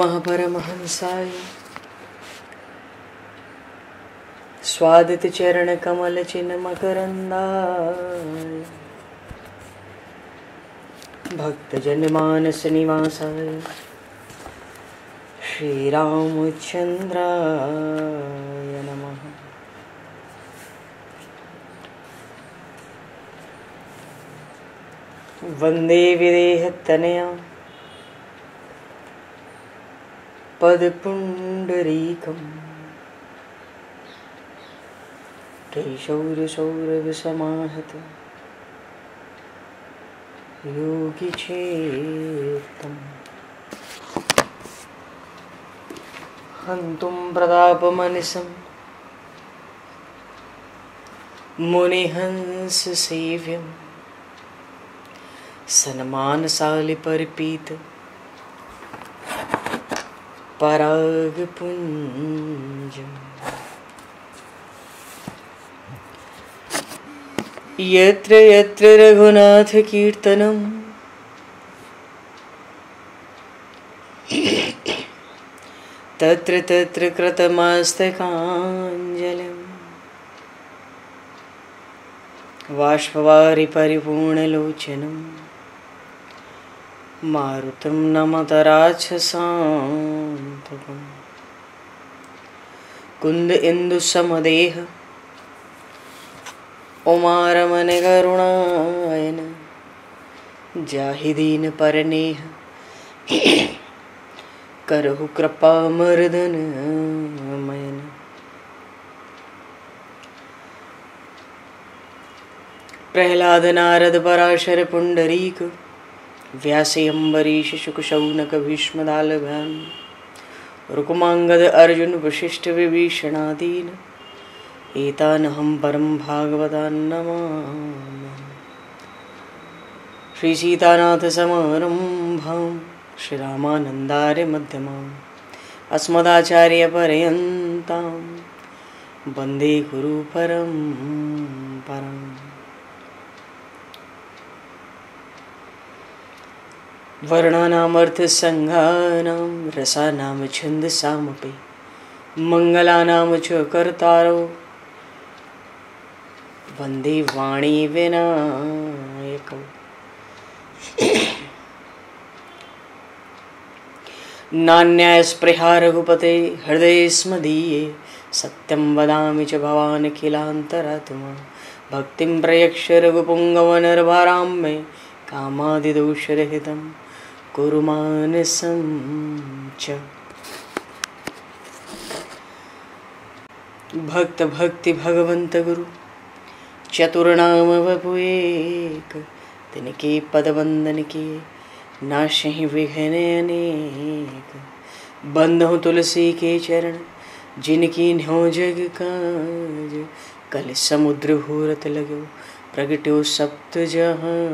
परमहंसाय स्वादित चरण कमल चिन्ह मकरंदाय भक्तजन मानस निवासाय श्री रामचंद्राय नमः। वंदे विदेहतनया पदपुंडरीकम् केशौरसौरभसमाहत योगिचेत्तम् हन्तुं प्रतापमनिशं मुनिहंससेव्यं सन्मानशालिपरिपीत परागपुञ्जम् यत्र यत्र रघुनाथ कीर्तनं तत्र तत्र कृतमस्तकाञ्जलिं बाष्पवारि परिपूर्णलोचनं मारुतं नमत राक्षसान्तकम् कुन्द इंदुसमदेह उमारमण करुणायन जाहिदीन परनेह करहु कृपा मर्दन मयन। प्रहलाद नारद पराशर पुंडरीक व्यासे अम्बरीश शुक शौनक भीष्म दालभान रुक्मांगद अर्जुन वशिष्ठ विभीषणादीन एतानहं परम भागवतान् नमामि। श्री सीतानाथ समारंभां श्री रामानन्दार्य मध्यमाम् अस्मदाचार्य पर्यन्तां वन्दे गुरु परम्पराम्। वर्णानामर्थसङ्घानां रसानां छन्दसामपि मङ्गलानां च कर्तारो वन्दे वाणी विनायकौ। नान्यायस्पृहा रघुपते हृदये स्मदीये सत्यं वदामि च भवानखिलान्तरात्मा भक्तिं प्रयक्ष रघुपुङ्गवनर्भारां मे कामादिदोषरहितं कुरु मानसं च। भक्त भक्ति भगवंत गुरु चतुर्नाम वपु एक तिनके पद वंदन के नाशहि विघ्न अनेक। बंधु तुलसी के चरण जिनकी न्यो जग काज कल समुद्र घोरत लगो प्रगट्यो सप्त जहां।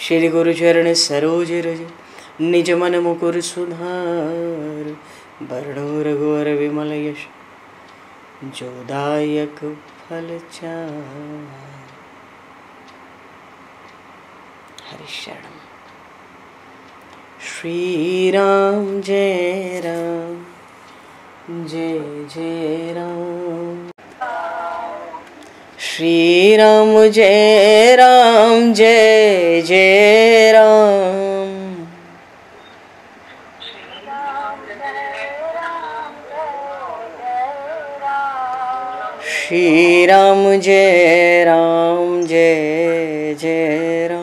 श्री गुरु चरण सरोज रज निज मन मुकुर सुधार वर्णो रघुवर विमल यश जोदायक फल चार। हरि शरण। श्री राम जय राम जय जय राम। श्री राम जय राम जय जय राम। श्री राम जय राम जय जय राम।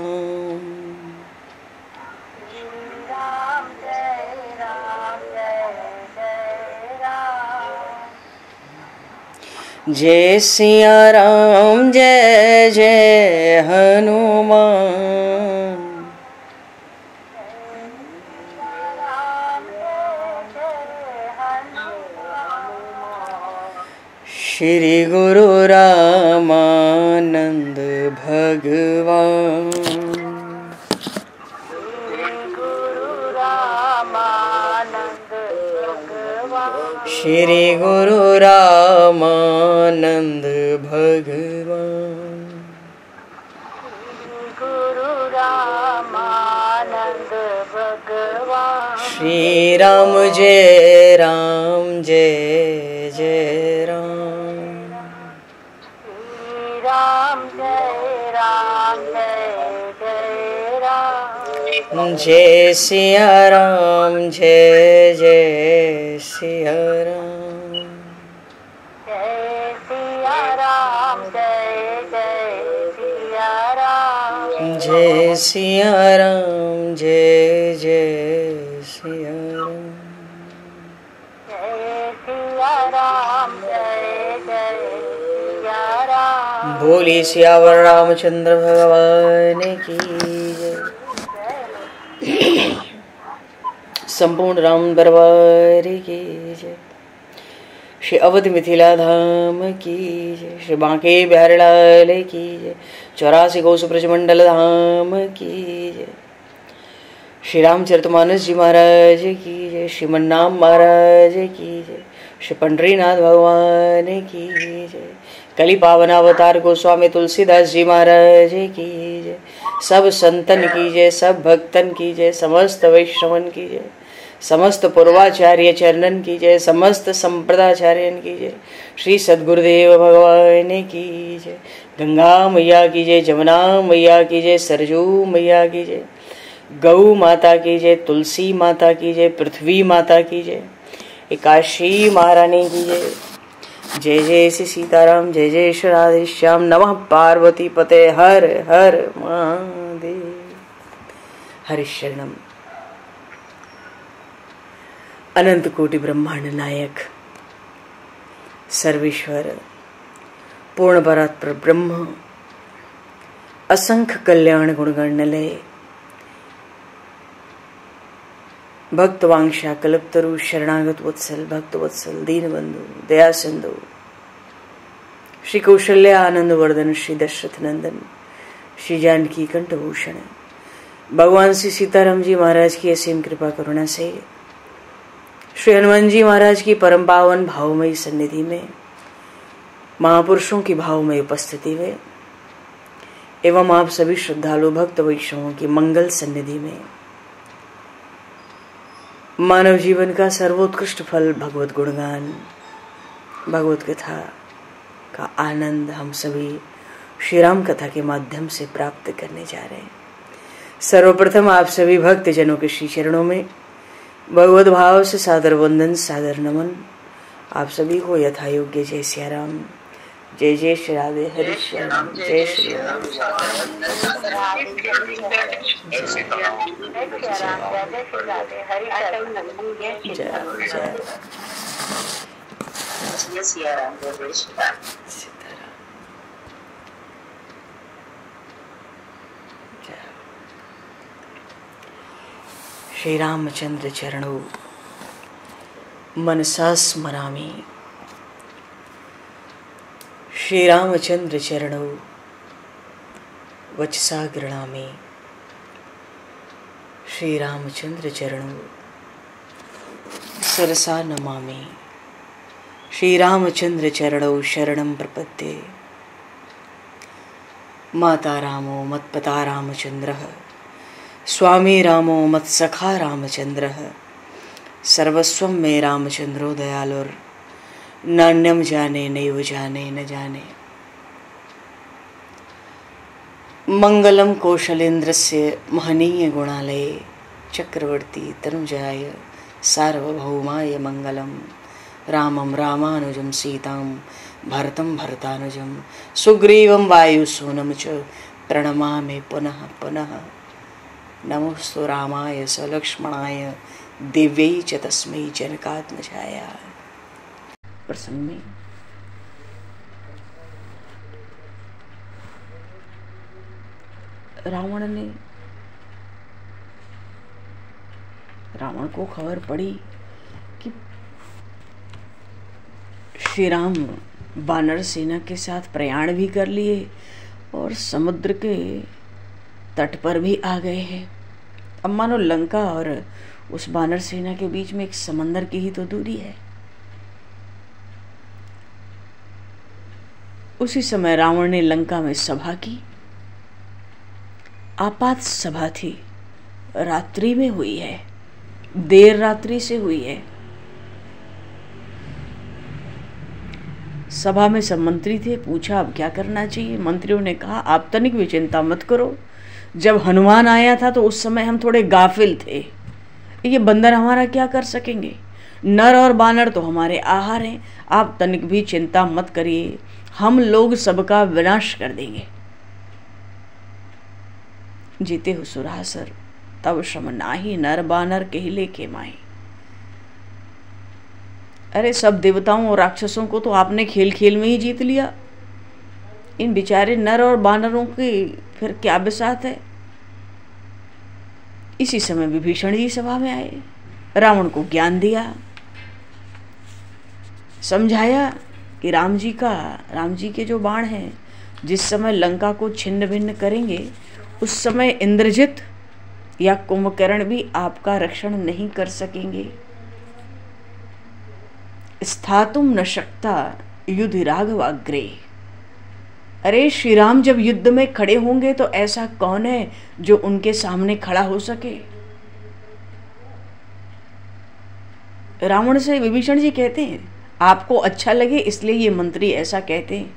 जय सिया राम जय जय हनुमान। श्री गुरु रामानंद भगवान। श्री गुरु रामानंद भगवान। श्री राम जय राम जय जय राम। श्री राम जय राम जय जय राम। जय सिया राम जय जय सिया राम। जय सिया राम जय जय सिया राम। जय सिया राम जय जय सिया राम। जय सिया राम जय जय सिया राम। बोली सियावर रामचंद्र भगवान की जय। संपूर्ण राम दरबार की जय। श्री अवध मिथिला धाम की जय। श्री बांके बिहारी लाल की जय। 84 कोस ब्रजमंडल धाम की जय। श्री रामचरितमानस जी महाराज की जय। श्रीमन्नाम महाराज की जय। श्री पंडरीनाथ भगवान की जय। कली पावन अवतार गोस्वामी तुलसीदास जी महाराज की जय। सब संतन की जय, सब भक्तन की जय, समस्त वैष्णवन की जय, समस्त पूर्वाचार्य चरणन की जय, समस्त संप्रदाचार्यन की जय। श्री सद्गुरुदेव भगवान की जय। गंगा मैया की जय, जमुना मैया की जय, सरजू मैया की जय, गौ माता की जय, तुलसी माता की जय, पृथ्वी माता की जय, एकादशी महारानी की जय। जय जय श्री सीताराम, जय जय श्री राधेश्याम। नमः पार्वती पते हर हर महादेव। हरि शरणम। अनंत कोटि ब्रह्मांड नायक सर्वेश्वर पूर्ण परात्पर ब्रह्म असंख्य कल्याण गुणगण लय भक्तवांशा कल्पतरु शरणागत वत्सल भक्त वत्सल दीनबंधु दया सिंधु श्री कौशल्या आनंद वर्धन श्री दशरथ नंदन श्री जानकी कंठभूषण भगवान श्री सीताराम जी महाराज की असीम कृपा करुणा से श्री हनुमान जी महाराज की परम पावन भावमयी सन्निधि में महापुरुषों की भावमयी उपस्थिति में एवं आप सभी श्रद्धालु भक्त वैष्णवों की मंगल सन्निधि में मानव जीवन का सर्वोत्कृष्ट फल भगवत गुणगान भगवत कथा का आनंद हम सभी श्री राम कथा के माध्यम से प्राप्त करने जा रहे हैं। सर्वप्रथम आप सभी भक्त जनों के श्री चरणों में भगवत भाव से सादर वंदन सादर नमन। आप सभी को यथा योग्य जय सिया राम, जय जय श्री राधे, हरि श्याम, जय श्री राम। श्री रामचंद्र चरणों मनसा स्मरामि। श्री रामचंद्र चरणों वचसा गृणामि। श्री रामचंद्र चरणों सरसा नमामि। श्री रामचंद्र चरणों शरणं प्रपद्ये। माता रामो मत्पिता रामचंद्रः, स्वामी रामो मत्सखा रामचंद्रः, सर्वस्वं मे रामचंद्रो दयालुर, नान्यम जाने नैव जाने न जाने। मंगलम कौशलेन्द्रस्य महनीय गुणालये चक्रवर्ती तनुजाय सार्वभौमाय मंगलम। रामं रामानुजं सीतां भरतं भरतानुजं सुग्रीवं वायुसूनं च प्रणमामि पुनः पुनः। नमोस्तु रामाय सलक्ष्मणाय दिव्यै च तस्मै जनकात्मजाय। प्रसंग में रावण को खबर पड़ी कि श्री राम वानर सेना के साथ प्रयाण भी कर लिए और समुद्र के तट पर भी आ गए हैं। अब मानो लंका और उस वानर सेना के बीच में एक समंदर की ही तो दूरी है। उसी समय रावण ने लंका में सभा की। आपात सभा थी, रात्रि में हुई है। देर रात्रि से हुई है। सभा में सब मंत्री थे, पूछा अब क्या करना चाहिए। मंत्रियों ने कहा आप तनिक भी चिंता मत करो, जब हनुमान आया था तो उस समय हम थोड़े गाफिल थे, ये बंदर हमारा क्या कर सकेंगे, नर और बानर तो हमारे आहार हैं, आप तनिक भी चिंता मत करिए, हम लोग सबका विनाश कर देंगे। जीते हो सुरासर तब श्रम नाही, नर बानर कहले के माही। अरे सब देवताओं और राक्षसों को तो आपने खेल खेल में ही जीत लिया, इन बेचारे नर और बानरों की फिर क्या बिसात है। इसी समय विभीषण जी सभा में आए, रावण को ज्ञान दिया, समझाया कि राम जी के जो बाण हैं जिस समय लंका को छिन्न भिन्न करेंगे उस समय इंद्रजित या कुंभकर्ण भी आपका रक्षण नहीं कर सकेंगे। स्थातुम न शक्ता युद्ध राघवाग्रे। अरे श्री राम जब युद्ध में खड़े होंगे तो ऐसा कौन है जो उनके सामने खड़ा हो सके। रावण से विभीषण जी कहते हैं आपको अच्छा लगे इसलिए ये मंत्री ऐसा कहते हैं,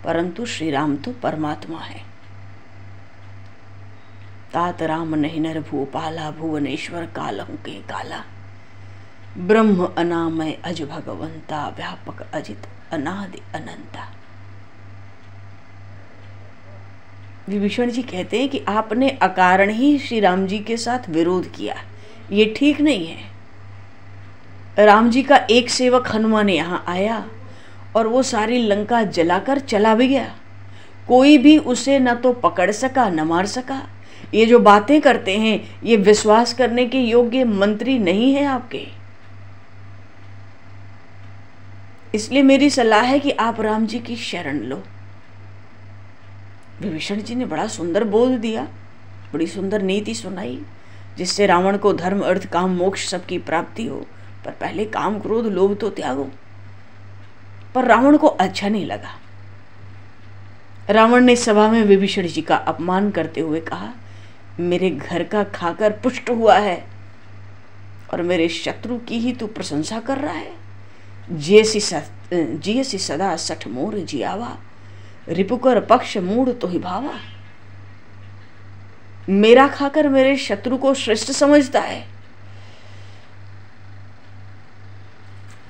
परंतु श्री राम तो परमात्मा है। तात राम नहीं नर भूपाला, भुवनेश्वर कालहु के काला, ब्रह्म अनामय अज भगवंता, व्यापक अजित अनादि अनंता। विभीषण जी कहते हैं कि आपने अकारण ही श्री राम जी के साथ विरोध किया, ये ठीक नहीं है। राम जी का एक सेवक हनुमान यहाँ आया और वो सारी लंका जलाकर चला भी गया, कोई भी उसे न तो पकड़ सका न मार सका। ये जो बातें करते हैं ये विश्वास करने के योग्य मंत्री नहीं है आपके। इसलिए मेरी सलाह है कि आप राम जी की शरण लो। विभीषण जी ने बड़ा सुंदर बोध दिया, बड़ी सुंदर नीति सुनाई, जिससे रावण को धर्म अर्थ काम मोक्ष सबकी प्राप्ति हो, पर पहले काम क्रोध लोभ तो त्यागो। पर रावण को अच्छा नहीं लगा। रावण ने सभा में विभीषण जी का अपमान करते हुए कहा मेरे घर का खाकर पुष्ट हुआ है और मेरे शत्रु की ही तू प्रशंसा कर रहा है। जियसी सदा सठ मोर जियावा, रिपुकर पक्ष मूड तो ही भावा। मेरा खाकर मेरे शत्रु को श्रेष्ठ समझता है।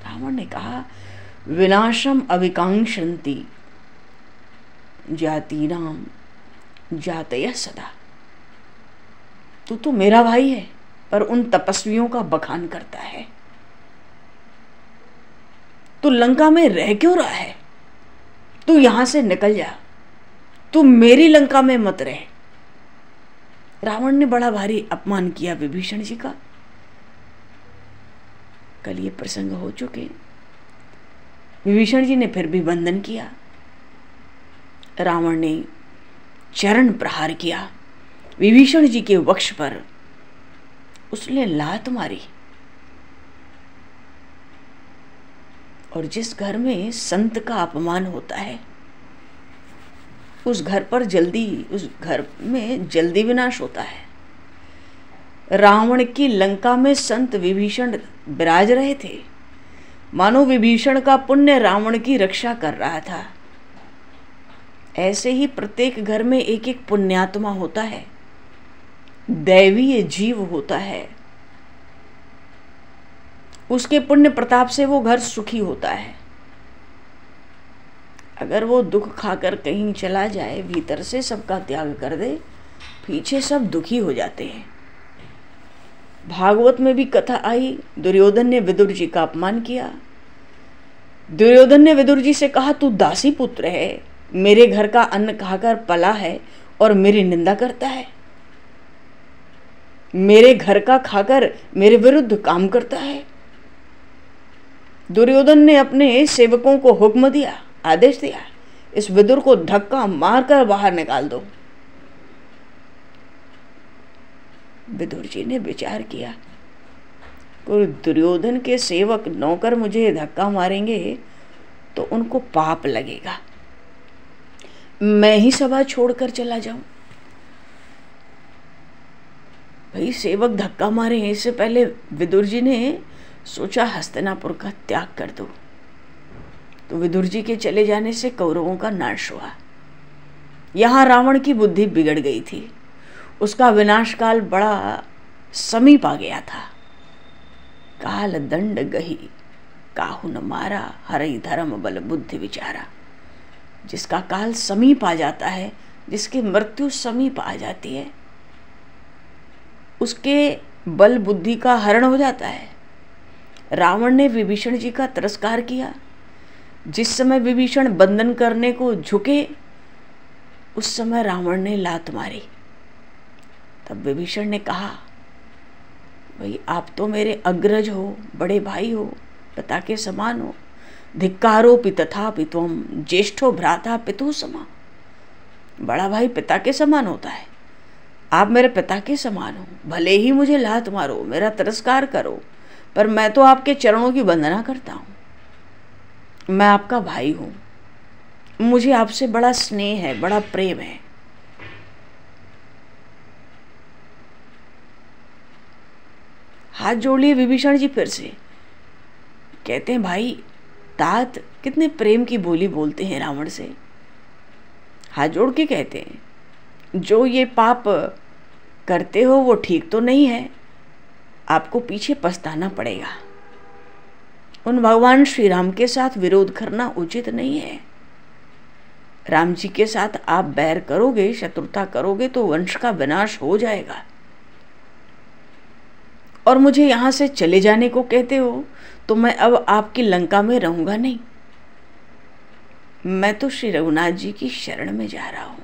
रावण ने कहा विनाशम अविकांक्षन्ति जातीनाम जातय सदा। तू तो मेरा भाई है पर उन तपस्वियों का बखान करता है। तू लंका में रह क्यों रहा है, तू यहां से निकल जा, तू मेरी लंका में मत रह। रावण ने बड़ा भारी अपमान किया विभीषण जी का। कल ये प्रसंग हो चुके। विभीषण जी ने फिर भी वंदन किया। रावण ने चरण प्रहार किया विभीषण जी के वक्ष पर, उसने लात मारी। और जिस घर में संत का अपमान होता है उस घर में जल्दी विनाश होता है। रावण की लंका में संत विभीषण विराज रहे थे, मानो विभीषण का पुण्य रावण की रक्षा कर रहा था। ऐसे ही प्रत्येक घर में एक एक पुण्यात्मा होता है, दैवीय जीव होता है, उसके पुण्य प्रताप से वो घर सुखी होता है। अगर वो दुख खाकर कहीं चला जाए, भीतर से सबका त्याग कर दे, पीछे सब दुखी हो जाते हैं। भागवत में भी कथा आई, दुर्योधन ने विदुर जी का अपमान किया। दुर्योधन ने विदुर जी से कहा तू दासी पुत्र है, मेरे घर का अन्न खाकर पला है और मेरी निंदा करता है, मेरे घर का खाकर मेरे विरुद्ध काम करता है। दुर्योधन ने अपने सेवकों को हुक्म दिया, आदेश दिया, इस विदुर को धक्का मारकर बाहर निकाल दो। विदुर जी ने विचार किया, कोई दुर्योधन के सेवक नौकर मुझे धक्का मारेंगे तो उनको पाप लगेगा, मैं ही सभा छोड़कर चला जाऊं। भाई सेवक धक्का मारे, इससे पहले विदुर जी ने सोचा हस्तिनापुर का त्याग कर दो, तो विदुर जी के चले जाने से कौरवों का नाश हुआ। यहाँ रावण की बुद्धि बिगड़ गई थी, उसका विनाश काल बड़ा समीप आ गया था। काल दंड गही काहू न मारा, हरई धर्म बल बुद्धि विचारा। जिसका काल समीप आ जाता है, जिसकी मृत्यु समीप आ जाती है, उसके बल बुद्धि का हरण हो जाता है। रावण ने विभीषण जी का तिरस्कार किया। जिस समय विभीषण बंधन करने को झुके, उस समय रावण ने लात मारी। तब विभीषण ने कहा, भाई आप तो मेरे अग्रज हो, बड़े भाई हो, पिता के समान हो। धिक्कारो पितथा पित्वम ज्येष्ठो भ्राता पितु समा। बड़ा भाई पिता के समान होता है, आप मेरे पिता के समान हो। भले ही मुझे लात मारो, मेरा तिरस्कार करो, पर मैं तो आपके चरणों की वंदना करता हूं। मैं आपका भाई हूं, मुझे आपसे बड़ा स्नेह है, बड़ा प्रेम है। हाथ जोड़ लिए विभीषण जी फिर से। कहते हैं, भाई तात कितने प्रेम की बोली बोलते हैं रावण से। हाथ जोड़ के कहते हैं, जो ये पाप करते हो वो ठीक तो नहीं है, आपको पीछे पछताना पड़ेगा। उन भगवान श्री राम के साथ विरोध करना उचित नहीं है। राम जी के साथ आप बैर करोगे, शत्रुता करोगे तो वंश का विनाश हो जाएगा। और मुझे यहां से चले जाने को कहते हो, तो मैं अब आपकी लंका में रहूंगा नहीं। मैं तो श्री रघुनाथ जी की शरण में जा रहा हूं।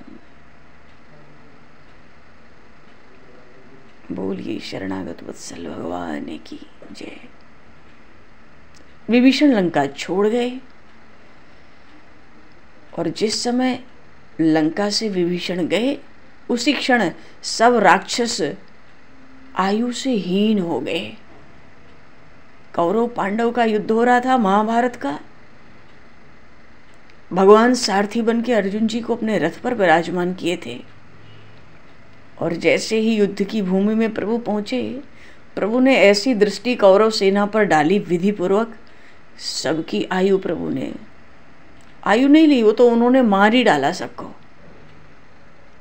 बोलिए शरणागत वत्सल भगवान की जय। विभीषण लंका छोड़ गए, और जिस समय लंका से विभीषण गए, उसी क्षण सब राक्षस आयु से हीन हो गए। कौरव पांडव का युद्ध हो रहा था, महाभारत का। भगवान सारथी बन के अर्जुन जी को अपने रथ पर विराजमान किए थे, और जैसे ही युद्ध की भूमि में प्रभु पहुंचे, प्रभु ने ऐसी दृष्टि कौरव सेना पर डाली, विधि पूर्वक सबकी आयु प्रभु ने आयु नहीं ली, वो तो उन्होंने मार ही डाला सबको।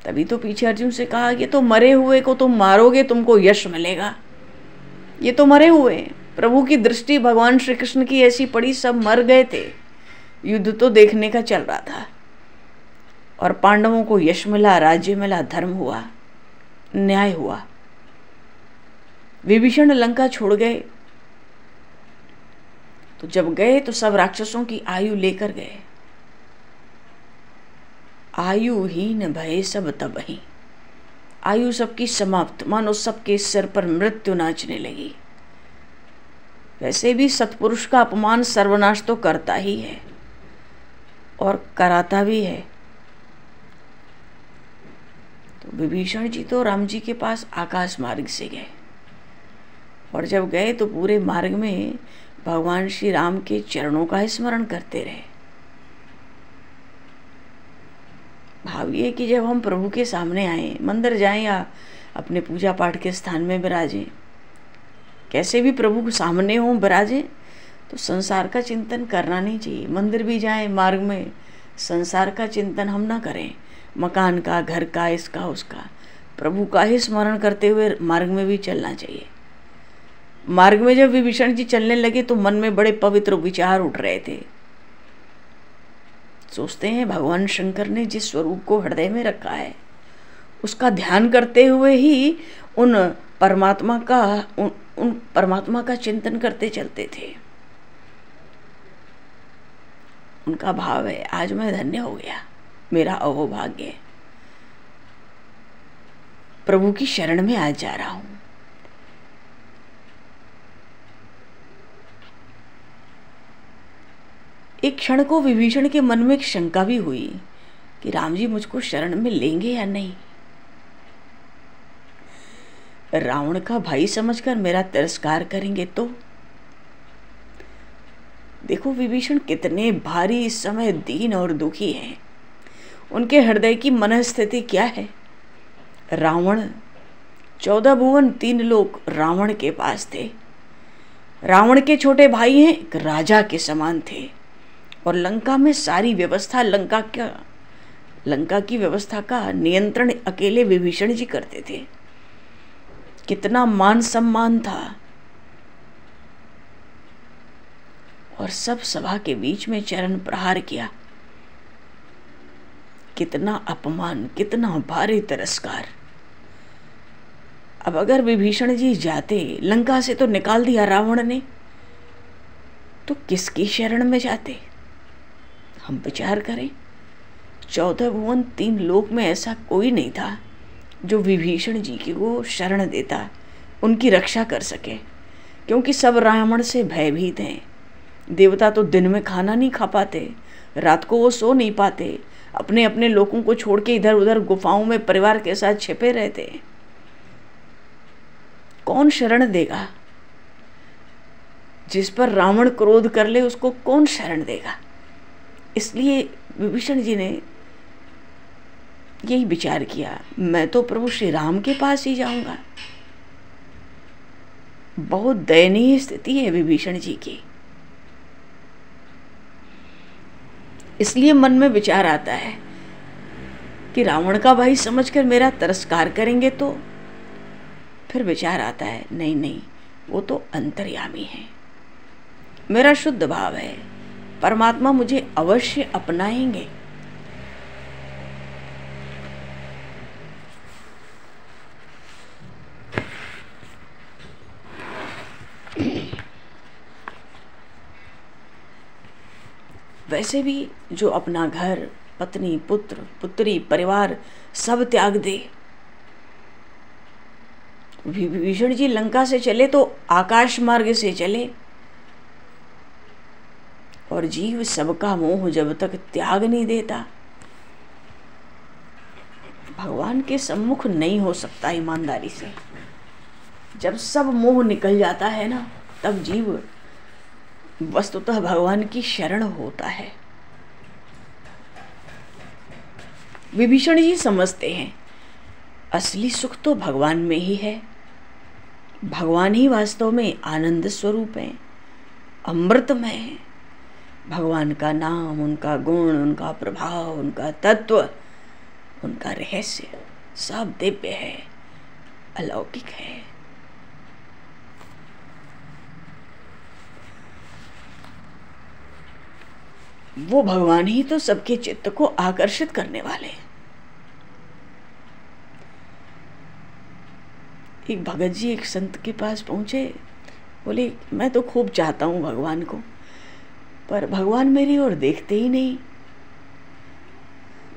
तभी तो पीछे अर्जुन से कहा, ये तो मरे हुए को तुम मारोगे, तुमको यश मिलेगा। ये तो मरे हुए हैं। प्रभु की दृष्टि भगवान श्री कृष्ण की ऐसी पड़ी, सब मर गए थे। युद्ध तो देखने का चल रहा था, और पांडवों को यश मिला, राज्य मिला, धर्म हुआ, न्याय हुआ। विभीषण लंका छोड़ गए, तो जब गए तो सब राक्षसों की आयु लेकर गए। आयुहीन भय सब तबहि। आयु सबकी समाप्त, मानो सबके सिर पर मृत्यु नाचने लगी। वैसे भी सत्पुरुष का अपमान सर्वनाश तो करता ही है, और कराता भी है। तो विभीषण जी तो राम जी के पास आकाश मार्ग से गए, और जब गए तो पूरे मार्ग में भगवान श्री राम के चरणों का स्मरण करते रहे। भाविए कि जब हम प्रभु के सामने आए, मंदिर जाएं या अपने पूजा पाठ के स्थान में विराजें, कैसे भी प्रभु के सामने हो विराजें, तो संसार का चिंतन करना नहीं चाहिए। मंदिर भी जाएं, मार्ग में संसार का चिंतन हम ना करें, मकान का, घर का, इसका उसका। प्रभु का ही स्मरण करते हुए मार्ग में भी चलना चाहिए। मार्ग में जब विभीषण जी चलने लगे तो मन में बड़े पवित्र विचार उठ रहे थे। सोचते हैं भगवान शंकर ने जिस स्वरूप को हृदय में रखा है, उसका ध्यान करते हुए ही उन परमात्मा का चिंतन करते चलते थे। उनका भाव है, आज मैं धन्य हो गया, मेरा अहोभाग्य है, प्रभु की शरण में आज जा रहा हूं। एक क्षण को विभीषण के मन में एक शंका भी हुई कि राम जी मुझको शरण में लेंगे या नहीं। रावण का भाई समझकर मेरा तिरस्कार करेंगे तो। देखो विभीषण कितने भारी इस समय दीन और दुखी हैं। उनके हृदय की मनस्थिति क्या है। रावण 14 भुवन 3 लोक रावण के पास थे। रावण के छोटे भाई हैं, एक राजा के समान थे और लंका में सारी व्यवस्था, लंका की व्यवस्था का नियंत्रण अकेले विभीषण जी करते थे। कितना मान सम्मान था और सब सभा के बीच में चरण प्रहार किया। कितना अपमान, कितना भारी तिरस्कार। अब अगर विभीषण जी जाते, लंका से तो निकाल दिया रावण ने, तो किसकी शरण में जाते? हम विचार करें, 14 भुवन 3 लोक में ऐसा कोई नहीं था जो विभीषण जी की वो शरण देता, उनकी रक्षा कर सके, क्योंकि सब रावण से भयभीत हैं। देवता तो दिन में खाना नहीं खा पाते, रात को वो सो नहीं पाते, अपने अपने लोगों को छोड़ के इधर उधर गुफाओं में परिवार के साथ छिपे रहते। कौन शरण देगा? जिस पर रावण क्रोध कर ले उसको कौन शरण देगा? इसलिए विभीषण जी ने यही विचार किया, मैं तो प्रभु श्री राम के पास ही जाऊंगा। बहुत दयनीय स्थिति है विभीषण जी की। इसलिए मन में विचार आता है कि रावण का भाई समझकर मेरा तिरस्कार करेंगे, तो फिर विचार आता है नहीं नहीं, वो तो अंतर्यामी है, मेरा शुद्ध भाव है, परमात्मा मुझे अवश्य अपनाएंगे। वैसे भी जो अपना घर, पत्नी, पुत्र, पुत्री, परिवार सब त्याग दे। विभीषण जी लंका से चले तो आकाश मार्ग से चले, और जीव सबका मोह जब तक त्याग नहीं देता, भगवान के सम्मुख नहीं हो सकता ईमानदारी से। जब सब मोह निकल जाता है ना, तब जीव वस्तुतः भगवान की शरण होता है। विभीषण जी समझते हैं असली सुख तो भगवान में ही है, भगवान ही वास्तव में आनंद स्वरूप है, अमृतमय है। भगवान का नाम, उनका गुण, उनका प्रभाव, उनका तत्व, उनका रहस्य सब दिव्य है, अलौकिक है। वो भगवान ही तो सबके चित्त को आकर्षित करने वाले हैं। एक भगत जी एक संत के पास पहुंचे, बोले मैं तो खूब चाहता हूं भगवान को, पर भगवान मेरी ओर देखते ही नहीं।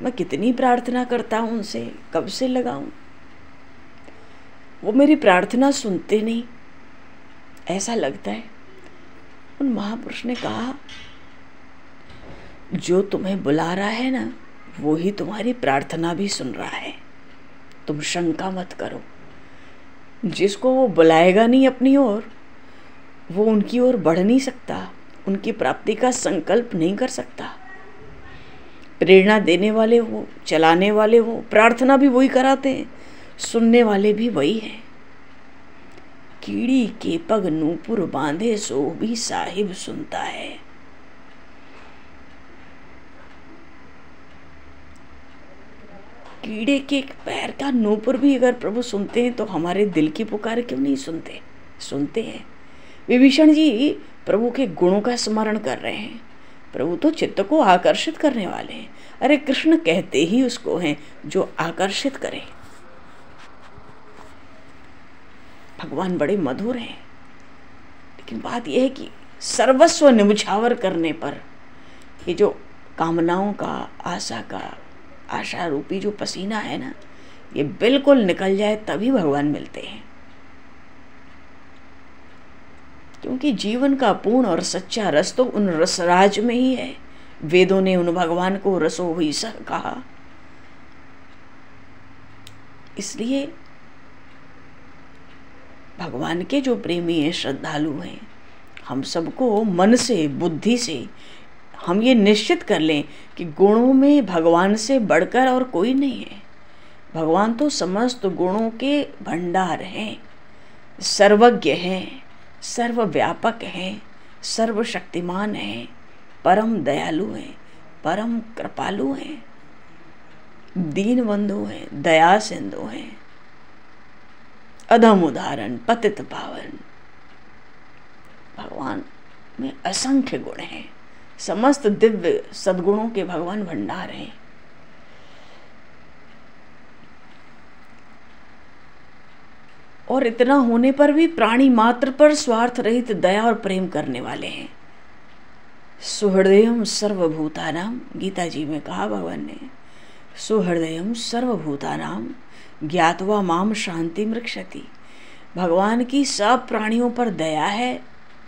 मैं कितनी प्रार्थना करता हूं उनसे, कब से लगाऊं, वो मेरी प्रार्थना सुनते नहीं, ऐसा लगता है। उन महापुरुष ने कहा, जो तुम्हें बुला रहा है ना, वो ही तुम्हारी प्रार्थना भी सुन रहा है, तुम शंका मत करो। जिसको वो बुलाएगा नहीं अपनी ओर, वो उनकी ओर बढ़ नहीं सकता, उनकी प्राप्ति का संकल्प नहीं कर सकता। प्रेरणा देने वाले वो, चलाने वाले वो, प्रार्थना भी वही कराते हैं, सुनने वाले भी वही हैं। कीड़ी के पग नूपुर बांधे सो भी साहिब सुनता है। कीड़े के पैर का नूपुर भी अगर प्रभु सुनते हैं तो हमारे दिल की पुकार क्यों नहीं सुनते? सुनते हैं। विभीषण जी प्रभु के गुणों का स्मरण कर रहे हैं, प्रभु तो चित्त को आकर्षित करने वाले हैं। अरे कृष्ण कहते ही उसको हैं जो आकर्षित करे। भगवान बड़े मधुर हैं, लेकिन बात यह है कि सर्वस्व निमुछावर करने पर ये जो कामनाओं का, आशा रूपी जो पसीना है ना, ये बिल्कुल निकल जाए तभी भगवान मिलते हैं। क्योंकि जीवन का पूर्ण और सच्चा रस तो उन रसराज में ही है। वेदों ने उन भगवान को रसो ही सह कहा। इसलिए भगवान के जो प्रेमी हैं, श्रद्धालु हैं, हम सबको मन से, बुद्धि से हम ये निश्चित कर लें कि गुणों में भगवान से बढ़कर और कोई नहीं है। भगवान तो समस्त गुणों के भंडार हैं, सर्वज्ञ हैं, सर्वव्यापक हैं, सर्वशक्तिमान हैं, परम दयालु हैं, परम कृपालु हैं, दीन बंधु हैं, दया सिंधु हैं, अधम उदाहरण, पतित पावन। भगवान में असंख्य गुण हैं, समस्त दिव्य सद्गुणों के भगवान भंडार हैं। और इतना होने पर भी प्राणी मात्र पर स्वार्थ रहित दया और प्रेम करने वाले हैं। सुहृदयम सर्वभूतानां, गीता जी में कहा भगवान ने, सुहृदयम सर्वभूतानां ज्ञात्वा माम शांति रक्षति। भगवान की सब प्राणियों पर दया है,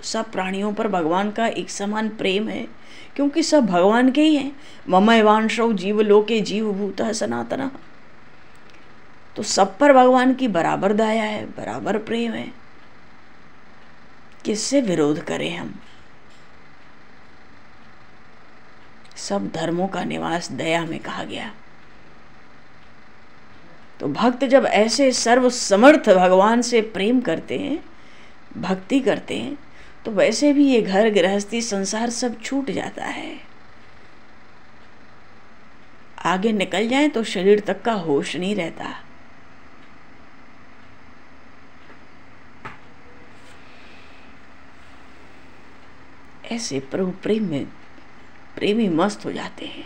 सब प्राणियों पर भगवान का एक समान प्रेम है, क्योंकि सब भगवान के ही हैं। मम एवांशो जीवलोके जीवभूतः सनातनः। तो सब पर भगवान की बराबर दया है, बराबर प्रेम है। किससे विरोध करें हम? सब धर्मों का निवास दया में कहा गया। तो भक्त जब ऐसे सर्व समर्थ भगवान से प्रेम करते हैं, भक्ति करते हैं, तो वैसे भी ये घर गृहस्थी संसार सब छूट जाता है। आगे निकल जाए तो शरीर तक का होश नहीं रहता। ऐसे प्रभु प्रेम में प्रेमी मस्त हो जाते हैं।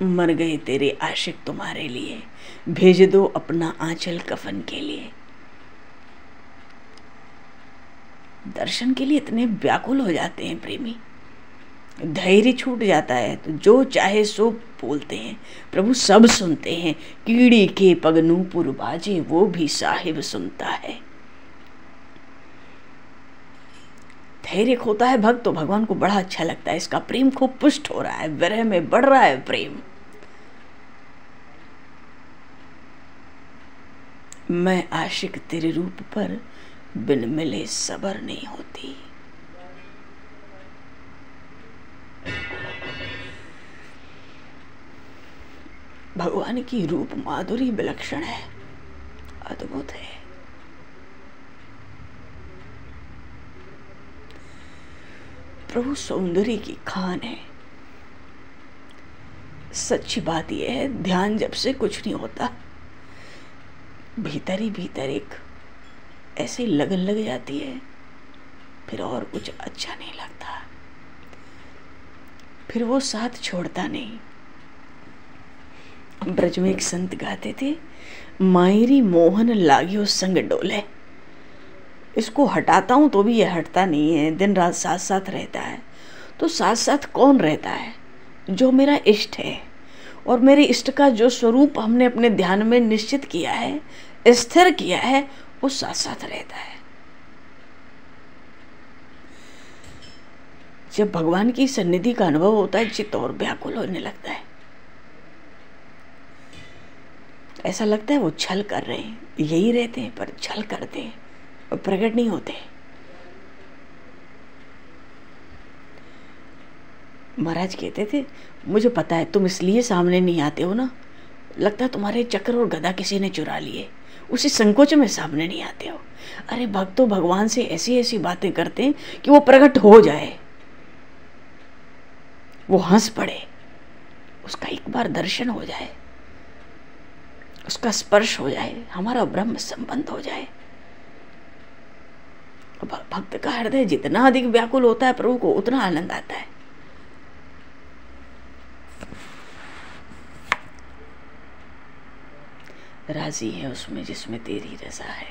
मर गए तेरे आशिक तुम्हारे लिए, भेज दो अपना आंचल कफन के लिए। दर्शन के लिए इतने व्याकुल हो जाते हैं प्रेमी, धैर्य छूट जाता है तो जो चाहे सो बोलते हैं। प्रभु सब सुनते हैं, कीड़ी के पगनू पुरबाजे वो भी साहिब सुनता है। धैर्य खोता है भक्त तो भगवान को बड़ा अच्छा लगता है, इसका प्रेम खूब पुष्ट हो रहा है, विरह में बढ़ रहा है प्रेम। मैं आशिक तेरे रूप पर बिन मिले सबर नहीं होती। भगवान की रूप माधुरी विलक्षण है, अद्भुत है। प्रभु सौंदर्य की खान है। सच्ची बात यह है, ध्यान जब से कुछ नहीं होता, भीतर ही भीतर एक ऐसी लगन लग जाती है, फिर और कुछ अच्छा नहीं लगता, फिर वो साथ छोड़ता नहीं। ब्रज में एक संत गाते थे, मायरी मोहन लागियो संग डोले। इसको हटाता हूं तो भी ये हटता नहीं है, दिन रात साथ साथ रहता है। तो साथ साथ कौन रहता है? जो मेरा इष्ट है, और मेरे इष्ट का जो स्वरूप हमने अपने ध्यान में निश्चित किया है, स्थिर किया है, वो साथ साथ रहता है। जब भगवान की सन्निधि का अनुभव होता है, चित्त और व्याकुल होने लगता है। ऐसा लगता है वो छल कर रहे हैं, यही रहते हैं पर छल करते हैं और प्रकट नहीं होते। महाराज कहते थे, मुझे पता है तुम इसलिए सामने नहीं आते हो ना, लगता है तुम्हारे चक्र और गदा किसी ने चुरा लिए, उसी संकोच में सामने नहीं आते हो। अरे भक्त तो भगवान से ऐसी ऐसी बातें करते हैं कि वो प्रकट हो जाए, वो हंस पड़े, उसका एक बार दर्शन हो जाए, उसका स्पर्श हो जाए, हमारा ब्रह्म संबंध हो जाए। भक्त का हृदय जितना अधिक व्याकुल होता है प्रभु को, उतना आनंद आता है। राजी है उसमें जिसमें तेरी रजा है,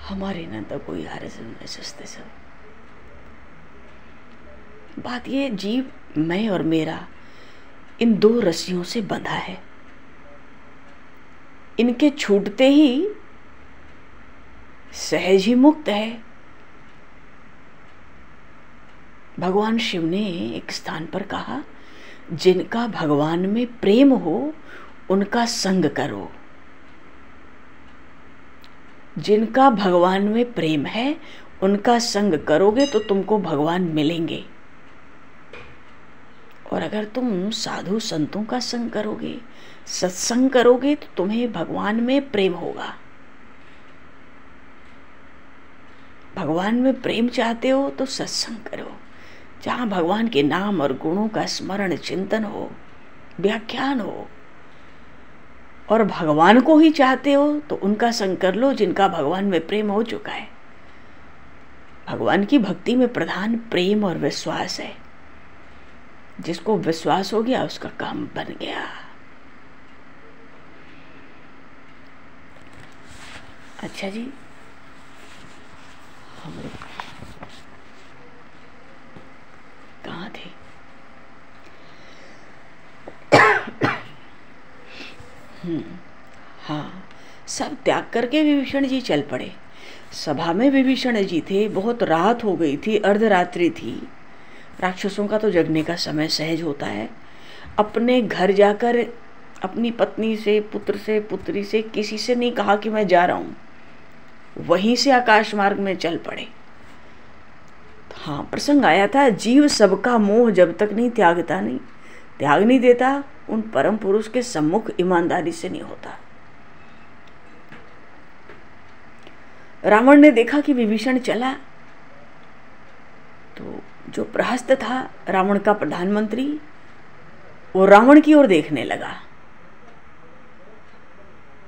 हमारे न तो कोई हर्ज न सुस्ते सब। बात ये, जीव मैं और मेरा इन दो रस्सियों से बंधा है, इनके छूटते ही सहज ही मुक्त है। भगवान शिव ने एक स्थान पर कहा, जिनका भगवान में प्रेम हो उनका संग करो। जिनका भगवान में प्रेम है उनका संग करोगे तो तुमको भगवान मिलेंगे, और अगर तुम साधु संतों का संग करोगे, सत्संग करोगे, तो तुम्हें भगवान में प्रेम होगा। भगवान में प्रेम चाहते हो तो सत्संग करो, जहाँ भगवान के नाम और गुणों का स्मरण, चिंतन हो, व्याख्यान हो। और भगवान को ही चाहते हो तो उनका संग कर लो जिनका भगवान में प्रेम हो चुका है। भगवान की भक्ति में प्रधान प्रेम और विश्वास है। जिसको विश्वास हो गया उसका काम बन गया। अच्छा जी, हम लोग कहाँ थे? हाँ, सब त्याग करके विभीषण जी चल पड़े। सभा में विभीषण जी थे। बहुत रात हो गई थी, अर्धरात्रि थी। राक्षसों का तो जगने का समय सहज होता है। अपने घर जाकर अपनी पत्नी से, पुत्र से, पुत्री से, किसी से नहीं कहा कि मैं जा रहा हूँ, वहीं से आकाश मार्ग में चल पड़े। हाँ, प्रसंग आया था, जीव सबका मोह जब तक नहीं त्यागता, नहीं त्याग नहीं देता, उन परम पुरुष के सम्मुख ईमानदारी से नहीं होता। रावण ने देखा कि विभीषण चला, तो जो प्रहस्त था रावण का प्रधानमंत्री, वो रावण की ओर देखने लगा।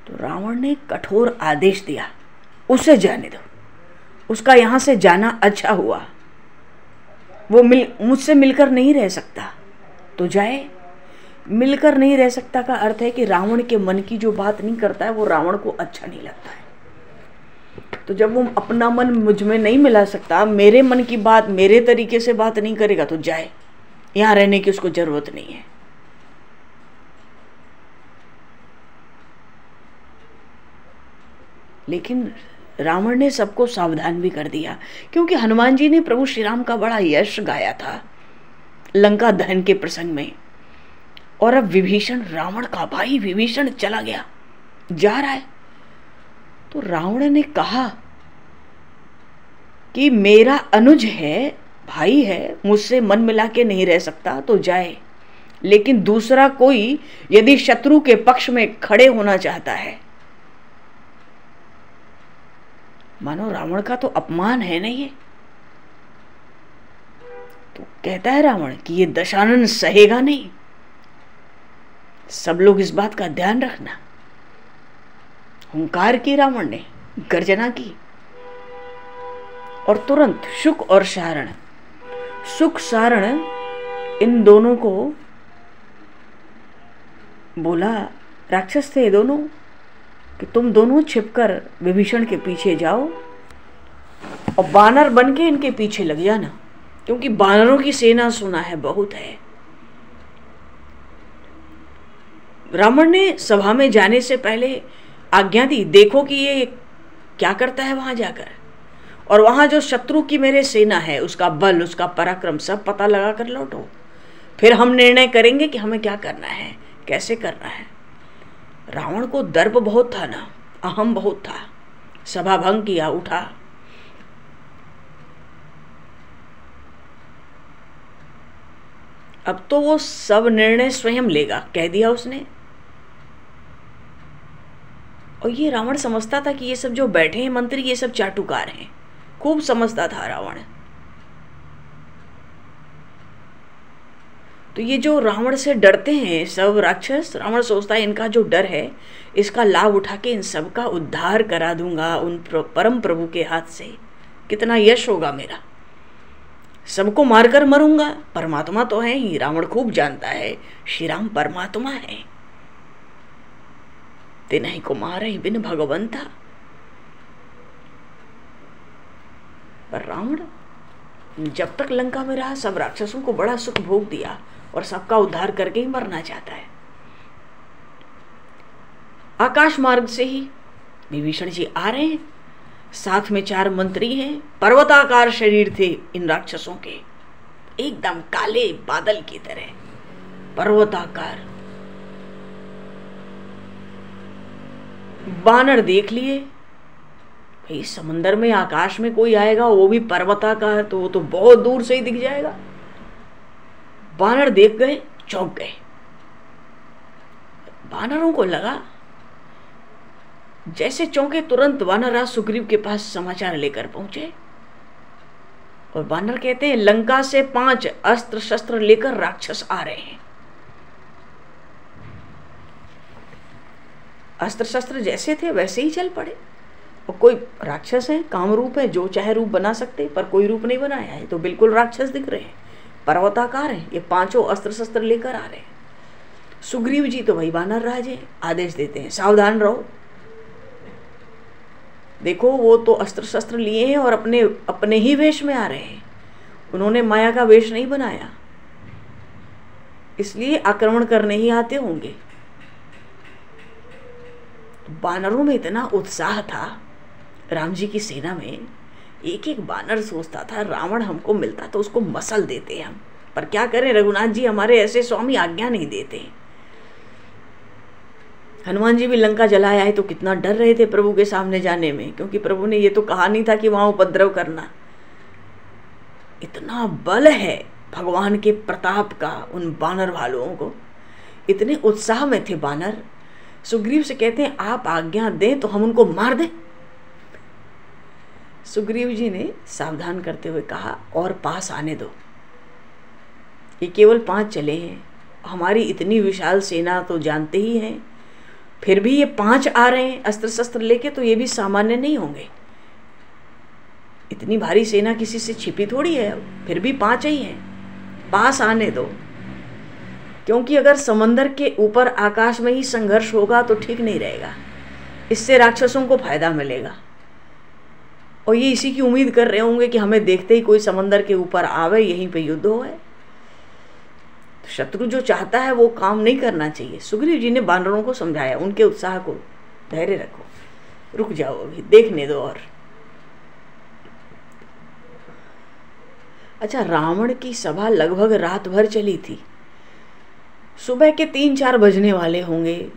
तो रावण ने कठोर आदेश दिया, उसे जाने दो, उसका यहां से जाना अच्छा हुआ। वो मुझसे मिलकर नहीं रह सकता तो जाए। मिलकर नहीं रह सकता का अर्थ है कि रावण के मन की जो बात नहीं करता है वो रावण को अच्छा नहीं लगता है। तो जब वो अपना मन मुझ में नहीं मिला सकता, मेरे मन की बात, मेरे तरीके से बात नहीं करेगा, तो जाए, यहां रहने की उसको जरूरत नहीं है। लेकिन रावण ने सबको सावधान भी कर दिया, क्योंकि हनुमान जी ने प्रभु श्री राम का बड़ा यश गाया था लंका दहन के प्रसंग में। और अब विभीषण, रावण का भाई विभीषण चला गया, जा रहा है। तो रावण ने कहा कि मेरा अनुज है, भाई है, मुझसे मन मिला के नहीं रह सकता तो जाए, लेकिन दूसरा कोई यदि शत्रु के पक्ष में खड़े होना चाहता है, मानो रावण का तो अपमान है नहीं ये। तो कहता है रावण कि ये दशानन सहेगा नहीं। सब लोग इस बात का ध्यान रखना। हुंकार की रावण ने, गर्जना की, और तुरंत शुक और सारण, शुक सारण इन दोनों को बोला, राक्षस थे ये दोनों, कि तुम दोनों छिपकर विभीषण के पीछे जाओ और बानर बन के इनके पीछे लग जाना, क्योंकि बानरों की सेना सुना है बहुत है। रावण ने सभा में जाने से पहले आज्ञा दी, देखो कि ये क्या करता है वहां जाकर, और वहां जो शत्रु की मेरे सेना है उसका बल, उसका पराक्रम सब पता लगा कर लौटो, फिर हम निर्णय करेंगे कि हमें क्या करना है, कैसे करना है। रावण को दर्प बहुत था ना, अहम बहुत था, सभा भंग किया, उठा। अब तो वो सब निर्णय स्वयं लेगा, कह दिया उसने। और ये रावण समझता था कि ये सब जो बैठे हैं मंत्री, ये सब चाटुकार हैं, खूब समझता था रावण। तो ये जो रावण से डरते हैं सब राक्षस, रावण सोचता है इनका जो डर है इसका लाभ उठा के इन सब का उद्धार करा दूंगा उन परम प्रभु के हाथ से, कितना यश होगा मेरा, सबको मारकर मरूंगा। परमात्मा तो है ही, रावण खूब जानता है श्री राम परमात्मा है। तिन्हि को मारे बिन भगवंता। पर रावण जब तक लंका में रहा सब राक्षसों को बड़ा सुख भोग दिया और सबका उद्धार करके ही मरना चाहता है। आकाश मार्ग से ही विभीषण जी आ रहे हैं, साथ में 4 मंत्री हैं। पर्वताकार शरीर थे इन राक्षसों के, एकदम काले बादल की तरह पर्वताकार। बानर देख लिए, भाई समंदर में आकाश में कोई आएगा वो भी पर्वताकार, तो वो तो बहुत दूर से ही दिख जाएगा। बानर देख गए, चौंक गए। बानरों को लगा, जैसे चौंके तुरंत वानरराज सुग्रीव के पास समाचार लेकर पहुंचे और वानर कहते हैं लंका से 5 अस्त्र शस्त्र लेकर राक्षस आ रहे हैं। अस्त्र शस्त्र जैसे थे वैसे ही चल पड़े। और कोई राक्षस है, कामरूप है, जो चाहे रूप बना सकते, पर कोई रूप नहीं बनाया है, तो बिल्कुल राक्षस दिख रहे हैं, पर्वताकार हैं, ये 5 अस्त्र शस्त्र लेकर आ रहे हैं। सुग्रीव जी तो वही वानर राज है, आदेश देते हैं सावधान रहो, देखो वो तो अस्त्र शस्त्र लिए हैं और अपने ही वेश में आ रहे हैं, उन्होंने माया का वेश नहीं बनाया, इसलिए आक्रमण करने ही आते होंगे। बानरों में इतना उत्साह था, राम जी की सेना में एक एक बानर सोचता था रावण हमको मिलता तो उसको मसल देते हम, पर क्या करें रघुनाथ जी हमारे ऐसे स्वामी आज्ञा नहीं देते। हनुमान जी भी लंका जलाया है तो कितना डर रहे थे प्रभु के सामने जाने में, क्योंकि प्रभु ने ये तो कहा नहीं था कि वहां उपद्रव करना। इतना बल है भगवान के प्रताप का उन बानर भालुओं को, इतने उत्साह में थे बानर। सुग्रीव से कहते हैं आप आज्ञा दें तो हम उनको मार दें। सुग्रीव जी ने सावधान करते हुए कहा और पास आने दो, ये केवल 5 चले हैं, हमारी इतनी विशाल सेना तो जानते ही हैं, फिर भी ये 5 आ रहे हैं अस्त्र शस्त्र लेके, तो ये भी सामान्य नहीं होंगे, इतनी भारी सेना किसी से छिपी थोड़ी है, फिर भी 5 ही हैं, पास आने दो, क्योंकि अगर समंदर के ऊपर आकाश में ही संघर्ष होगा तो ठीक नहीं रहेगा, इससे राक्षसों को फायदा मिलेगा और ये इसी की उम्मीद कर रहे होंगे कि हमें देखते ही कोई समंदर के ऊपर आवे, यहीं पे युद्ध हो। तो शत्रु जो चाहता है वो काम नहीं करना चाहिए। सुग्रीव जी ने बानरों को समझाया, उनके उत्साह को, धैर्य रखो, रुक जाओ, अभी देखने दो। और अच्छा, रावण की सभा लगभग रात भर चली थी, सुबह के 3-4 बजने वाले होंगे,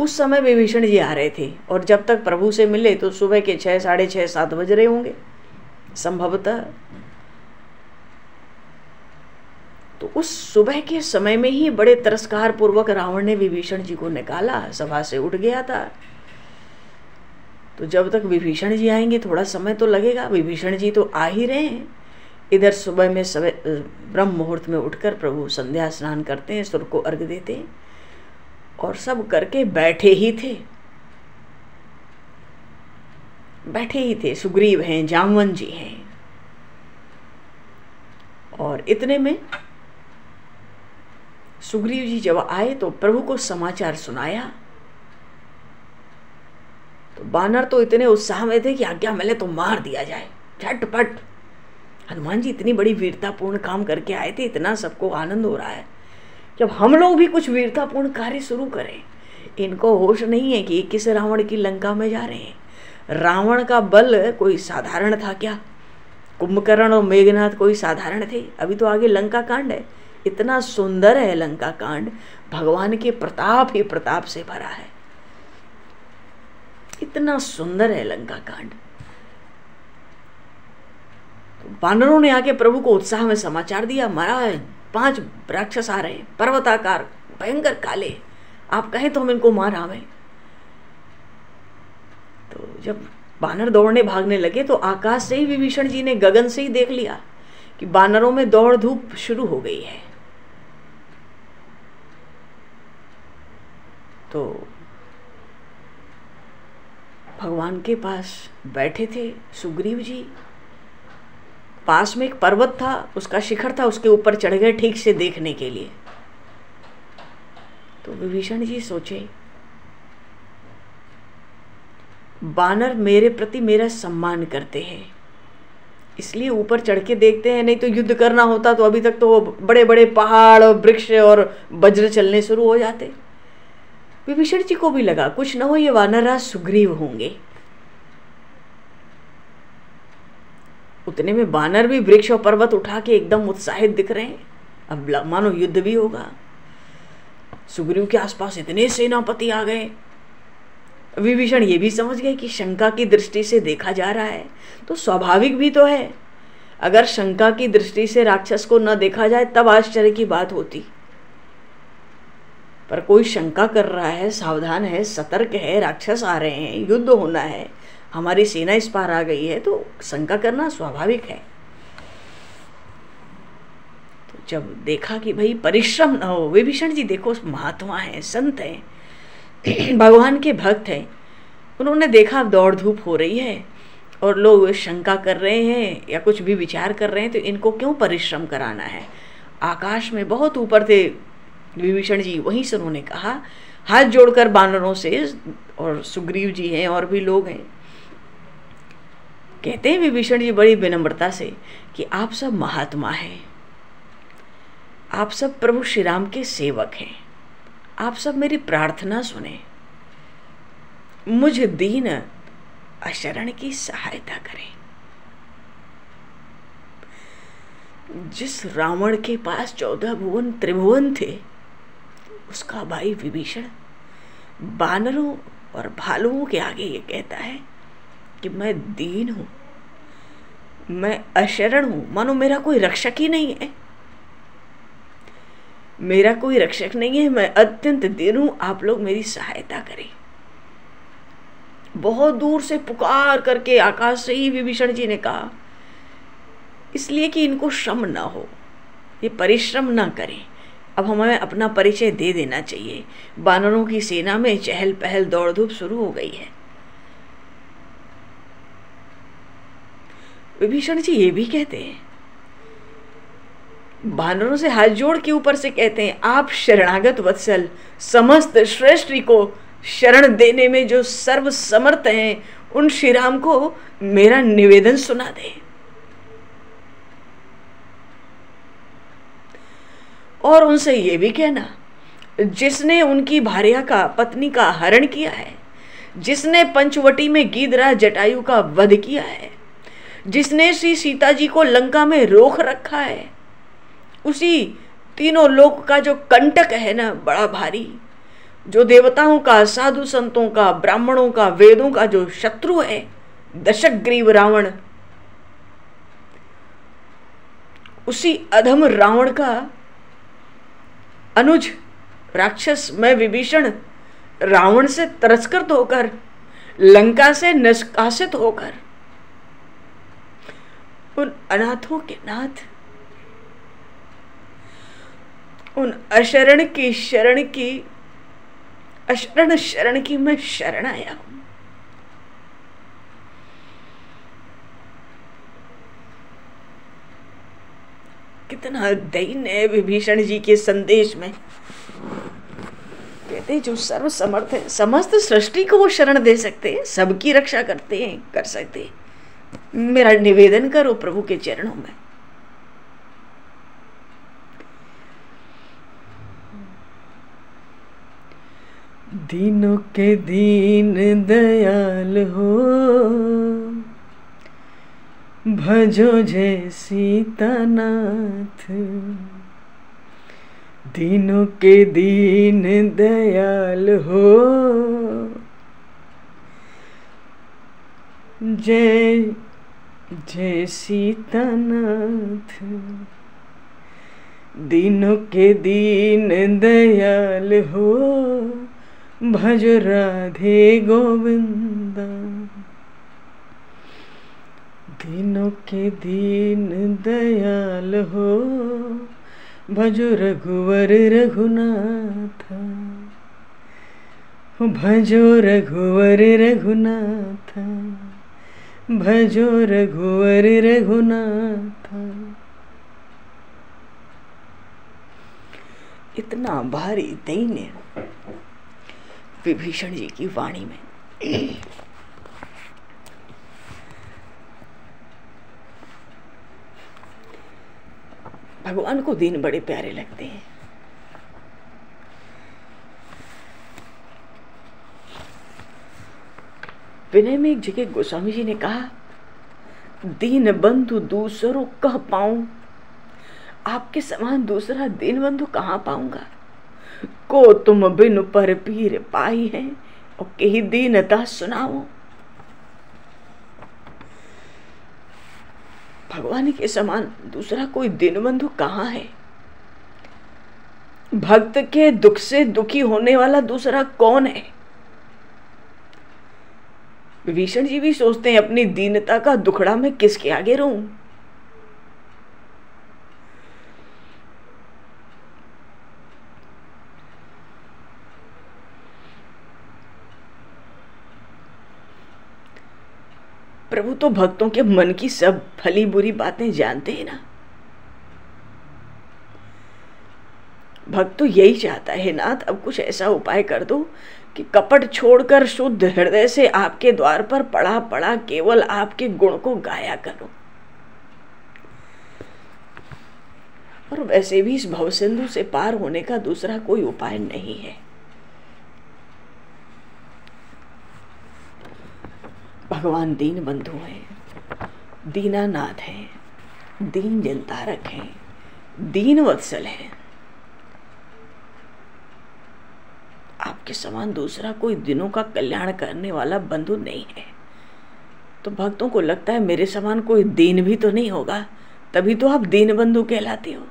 उस समय विभीषण जी आ रहे थे, और जब तक प्रभु से मिले तो सुबह के 6, 6:30, 7 बज रहे होंगे संभवतः। तो उस सुबह के समय में ही बड़े तिरस्कार पूर्वक रावण ने विभीषण जी को निकाला, सभा से उठ गया था। तो जब तक विभीषण जी आएंगे थोड़ा समय तो लगेगा, विभीषण जी तो आ ही रहे हैं। इधर सुबह में ब्रह्म मुहूर्त में उठकर प्रभु संध्या स्नान करते हैं, सूर्य को अर्घ्य देते हैं, और सब करके बैठे ही थे। सुग्रीव हैं, जामवन जी हैं, और इतने में सुग्रीव जी जब आए तो प्रभु को समाचार सुनाया। तो बानर तो इतने उत्साह में थे कि आज्ञा मिले तो मार दिया जाए झटपट। हनुमान जी इतनी बड़ी वीरतापूर्ण काम करके आए थे, इतना सबको आनंद हो रहा है, जब हम लोग भी कुछ वीरतापूर्ण कार्य शुरू करें। इनको होश नहीं है कि किस रावण की लंका में जा रहे हैं। रावण का बल कोई साधारण था क्या? कुंभकर्ण और मेघनाथ कोई साधारण थे? अभी तो आगे लंका कांड है, इतना सुंदर है लंका कांड, भगवान के प्रताप ही प्रताप से भरा है, इतना सुंदर है लंका कांड। तो बानरों ने आके प्रभु को उत्साह में समाचार दिया, महाराज 5 राक्षस आ रहे हैं, पर्वताकार, भयंकर काले, आप कहें तो हम इनको मार आवे। तो जब बानर दौड़ने भागने लगे तो आकाश से ही विभीषण जी ने गगन से ही देख लिया कि बानरों में दौड़ धूप शुरू हो गई है। तो भगवान के पास बैठे थे सुग्रीव जी, पास में एक पर्वत था, उसका शिखर था, उसके ऊपर चढ़ गए ठीक से देखने के लिए। तो विभीषण जी सोचे, बानर मेरे प्रति मेरा सम्मान करते हैं, इसलिए ऊपर चढ़ के देखते हैं, नहीं तो युद्ध करना होता तो अभी तक तो बड़े बड़े पहाड़ और वृक्ष और वज्र चलने शुरू हो जाते। विभीषण जी को भी लगा कुछ न हो ये वानरराज सुग्रीव होंगे। उतने में बानर भी वृक्ष और पर्वत उठा के एकदम उत्साहित दिख रहे हैं, अब मानो युद्ध भी होगा। सुग्रीव के आसपास इतने सेनापति आ गए। विभीषण ये भी समझ गए कि शंका की दृष्टि से देखा जा रहा है, तो स्वाभाविक भी तो है। अगर शंका की दृष्टि से राक्षस को न देखा जाए तब आश्चर्य की बात होती, पर कोई शंका कर रहा है, सावधान है, सतर्क है, राक्षस आ रहे हैं, युद्ध होना है, हमारी सेना इस पार आ गई है, तो शंका करना स्वाभाविक है। तो जब देखा कि भाई परिश्रम न हो, विभीषण जी देखो महात्मा हैं, संत हैं, भगवान के भक्त हैं, उन्होंने देखा दौड़ धूप हो रही है और लोग शंका कर रहे हैं या कुछ भी विचार कर रहे हैं, तो इनको क्यों परिश्रम कराना है। आकाश में बहुत ऊपर थे विभीषण जी, वहीं से उन्होंने कहा हाथ जोड़कर बानरों से, और सुग्रीव जी हैं और भी लोग हैं, कहते हैं विभीषण जी बड़ी विनम्रता से कि आप सब महात्मा हैं, आप सब प्रभु श्री राम के सेवक हैं, आप सब मेरी प्रार्थना सुने, मुझ दीन अशरण की सहायता करें। जिस रावण के पास 14 भुवन त्रिभुवन थे, उसका भाई विभीषण बानरों और भालुओं के आगे ये कहता है कि मैं दीन हूं, मैं अशरण हूं, मानो मेरा कोई रक्षक ही नहीं है, मेरा कोई रक्षक नहीं है, मैं अत्यंत दीन हूं, आप लोग मेरी सहायता करें। बहुत दूर से पुकार करके आकाश से ही विभीषण जी ने कहा, इसलिए कि इनको श्रम ना हो, ये परिश्रम ना करें। अब हमें अपना परिचय दे देना चाहिए। बानरों की सेना में चहल पहल दौड़ धूप शुरू हो गई है। विभीषण जी ये भी कहते हैं, बानरों से हाथ जोड़ के ऊपर से कहते हैं, आप शरणागत वत्सल, समस्त श्रेष्ठी को शरण देने में जो सर्व समर्थ हैं, उन श्री राम को मेरा निवेदन सुना दे। और उनसे ये भी कहना, जिसने उनकी भार्या का, पत्नी का हरण किया है, जिसने पंचवटी में गीधराज जटायु का वध किया है, जिसने श्री सीता जी को लंका में रोक रखा है, उसी तीनों लोक का जो कंटक है ना, बड़ा भारी, जो देवताओं का, साधु संतों का, ब्राह्मणों का, वेदों का जो शत्रु है, दशग्रीव रावण, उसी अधम रावण का अनुज राक्षस मैं विभीषण, रावण से तिरस्कृत होकर, लंका से निष्कासित होकर, उन अनाथों के नाथ, उन अशरण की शरण की, अशरण शरण की मैं शरण आया हूं। कितना दैन्य है विभीषण जी के संदेश में। कहते जो सर्व समर्थ है, समस्त सृष्टि को वो शरण दे सकते हैं, सबकी रक्षा करते हैं, कर सकते हैं। मेरा निवेदन करो प्रभु के चरणों में। दीनों के दीन दयाल हो, भजो जय सीतानाथ। दीनों के दीन दयाल हो, जय जय सीतानाथ। दीनों के दीन दयाल हो, भज राधे गोविंदा। दीनों के दीन दयाल हो, भजो रघुवर रघुनाथा। भजो रघुवर रघुनाथा, भजो रघुवर रघुनाथा। इतना भारी दैन्य विभीषण जी की वाणी में। भगवान को दीन बड़े प्यारे लगते हैं। विनय में एक जगह गोस्वामी जी ने कहा, दीन बंधु दूसरों कह पाऊं, आपके समान दूसरा दीन बंधु कहां पाऊंगा। को तुम बिनु पर पीर पाई है, और कही दीनता सुनाओ। भगवान के समान दूसरा कोई दीनबंधु कहाँ है? भक्त के दुख से दुखी होने वाला दूसरा कौन है? विभीषण जी भी सोचते हैं अपनी दीनता का दुखड़ा मैं किसके आगे रहूं। प्रभु तो भक्तों के मन की सब भली बुरी बातें जानते हैं ना। भक्त तो यही चाहता है, नाथ अब कुछ ऐसा उपाय कर दो कि कपट छोड़कर शुद्ध हृदय से आपके द्वार पर पड़ा पड़ा केवल आपके गुण को गाया करो। और वैसे भी इस भवसिंधु से पार होने का दूसरा कोई उपाय नहीं है। भगवान दीन बंधु हैं, दीनानाथ हैं, दीन जनतारक हैं, दीन वत्सल हैं। आपके समान दूसरा कोई दिनों का कल्याण करने वाला बंधु नहीं है। तो भक्तों को लगता है मेरे समान कोई दीन भी तो नहीं होगा, तभी तो आप दीन बंधु कहलाते हो।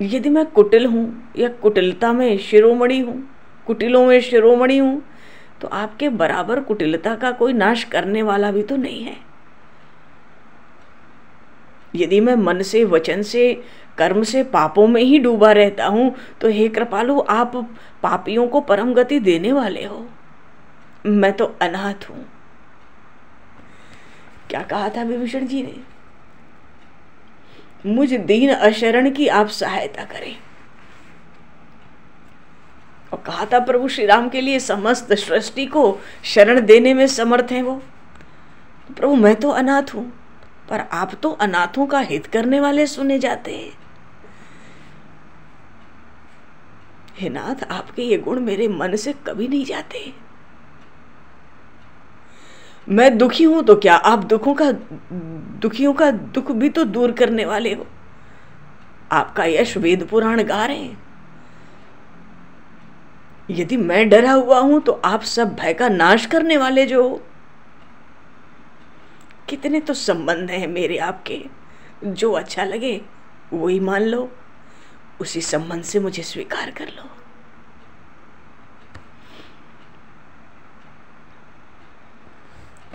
यदि मैं कुटिल हूं या कुटिलता में शिरोमणि हूं, कुटिलों में शिरोमणि हूं, तो आपके बराबर कुटिलता का कोई नाश करने वाला भी तो नहीं है। यदि मैं मन से, वचन से, कर्म से पापों में ही डूबा रहता हूं, तो हे कृपालु आप पापियों को परम गति देने वाले हो। मैं तो अनाथ हूं। क्या कहा था विभीषण जी ने? मुझ दीन अशरण की आप सहायता करें। और कहा था प्रभु श्री राम के लिए समस्त सृष्टि को शरण देने में समर्थ हैं वो। तो प्रभु मैं तो अनाथ हूं, पर आप तो अनाथों का हित करने वाले सुने जाते हैं। हे नाथ आपके ये गुण मेरे मन से कभी नहीं जाते। मैं दुखी हूं तो क्या आप दुखियों का दुख भी तो दूर करने वाले हो। आपका यश वेद पुराण गा रहे हैं। यदि मैं डरा हुआ हूं तो आप सब भय का नाश करने वाले जो हो। कितने तो संबंध हैं मेरे आपके, जो अच्छा लगे वही मान लो, उसी संबंध से मुझे स्वीकार कर लो।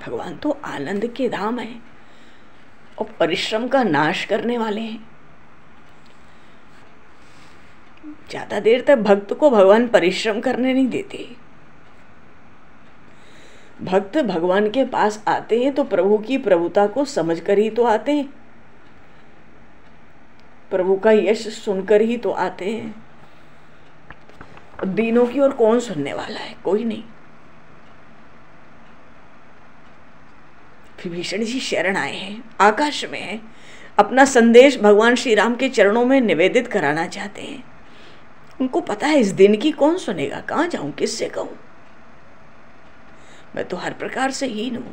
भगवान तो आनंद के धाम है और परिश्रम का नाश करने वाले हैं। ज्यादा देर तक भक्त को भगवान परिश्रम करने नहीं देते। भक्त भगवान के पास आते हैं तो प्रभु की प्रभुता को समझकर ही तो आते हैं, प्रभु का यश सुनकर ही तो आते हैं। दीनों की ओर कौन सुनने वाला है? कोई नहीं। विभीषण जी शरण आए हैं, आकाश में है, अपना संदेश भगवान श्री राम के चरणों में निवेदित कराना चाहते हैं। उनको पता है इस दिन की कौन सुनेगा, कहां जाऊं, किससे कहूं। मैं तो हर प्रकार से हीन हूं।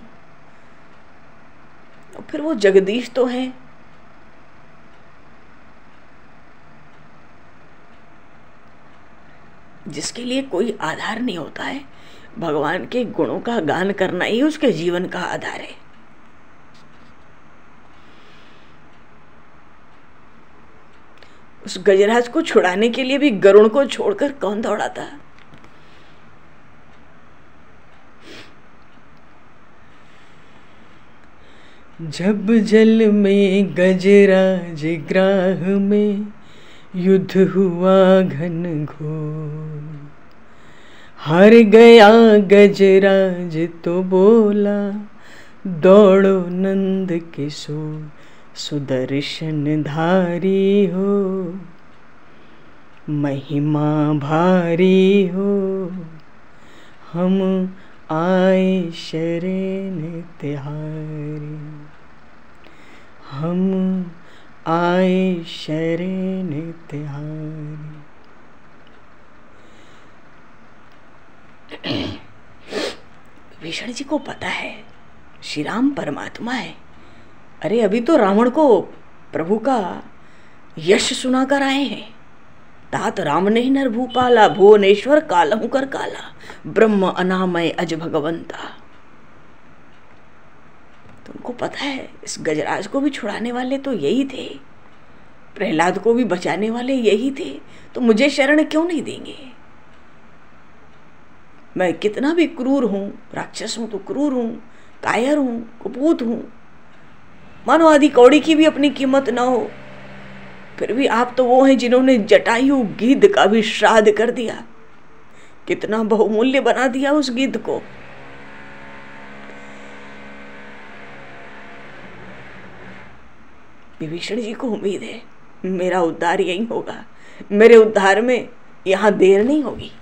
और फिर वो जगदीश तो हैं, जिसके लिए कोई आधार नहीं होता है। भगवान के गुणों का गान करना ही उसके जीवन का आधार है। उस गजराज को छुड़ाने के लिए भी गरुड़ को छोड़कर कौन दौड़ा था। जब जल में गजराज ग्राह में युद्ध हुआ घन घोर, हार गया गजराज तो बोला दौड़ो नंद किशोर, सुदर्शन धारी हो महिमा भारी हो, हम आए शरण तिहारी, हम आए शरण तिहारी। विभीषण जी को पता है श्री राम परमात्मा है। अरे अभी तो रावण को प्रभु का यश सुनाकर आए हैं। तात राम ने नर भूपाला, भुवनेश्वर कालहु कर काला, ब्रह्म अनामय अज भगवंता। उनको पता है इस गजराज को भी छुड़ाने वाले तो यही थे, प्रहलाद को भी बचाने वाले यही थे, तो मुझे शरण क्यों नहीं देंगे? मैं कितना भी क्रूर हूं, राक्षस हूं तो क्रूर हूं, कायर हूं, कुपूत हूं, मानो आदि कौड़ी की भी अपनी कीमत ना हो, फिर भी आप तो वो हैं जिन्होंने जटायु गिद्ध का भी श्राद्ध कर दिया, कितना बहुमूल्य बना दिया उस गिद्ध को। विभीषण जी को उम्मीद है मेरा उद्धार यही होगा, मेरे उद्धार में यहां देर नहीं होगी।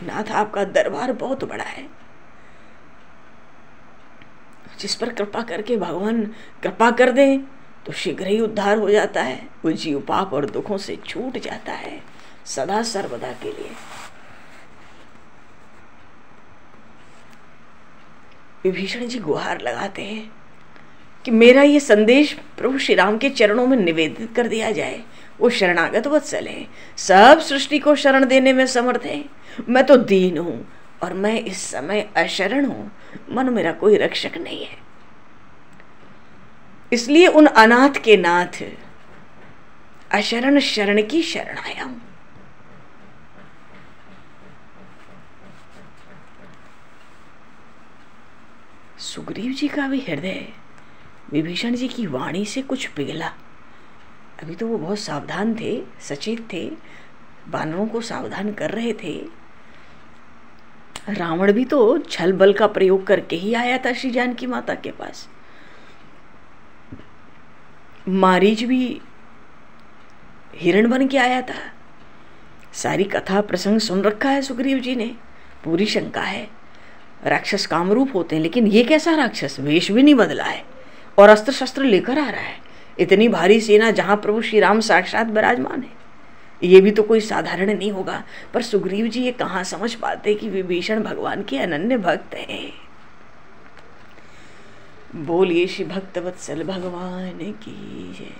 नाथ आपका दरबार बहुत बड़ा है, जिस पर कृपा करके भगवान कृपा कर दे तो शीघ्र ही उद्धार हो जाता है, वो जीव पाप और दुखों से छूट जाता है सदा सर्वदा के लिए। विभीषण जी गुहार लगाते हैं कि मेरा ये संदेश प्रभु श्री राम के चरणों में निवेदित कर दिया जाए। वो शरणागत वत्सल है, सब सृष्टि को शरण देने में समर्थ है। मैं तो दीन हूं और मैं इस समय अशरण हूं, मन मेरा कोई रक्षक नहीं है। इसलिए उन अनाथ के नाथ अशरण शरण की शरण आया हूं। सुग्रीव जी का भी हृदय विभीषण जी की वाणी से कुछ पिघला। अभी तो वो बहुत सावधान थे, सचेत थे, वानरों को सावधान कर रहे थे। रावण भी तो छल बल का प्रयोग करके ही आया था श्री जानकी माता के पास। मारीच भी हिरण बन के आया था। सारी कथा प्रसंग सुन रखा है सुग्रीव जी ने, पूरी शंका है। राक्षस कामरूप होते हैं, लेकिन ये कैसा राक्षस, वेश भी नहीं बदला है और अस्त्र शस्त्र लेकर आ रहा है। इतनी भारी सेना जहां प्रभु श्री राम साक्षात विराजमान है, ये भी तो कोई साधारण नहीं होगा। पर सुग्रीव जी ये कहां समझ पाते कि विभीषण भगवान के अनन्य भक्त हैं। बोलिए श्री भक्त वत्सल भगवान की जय।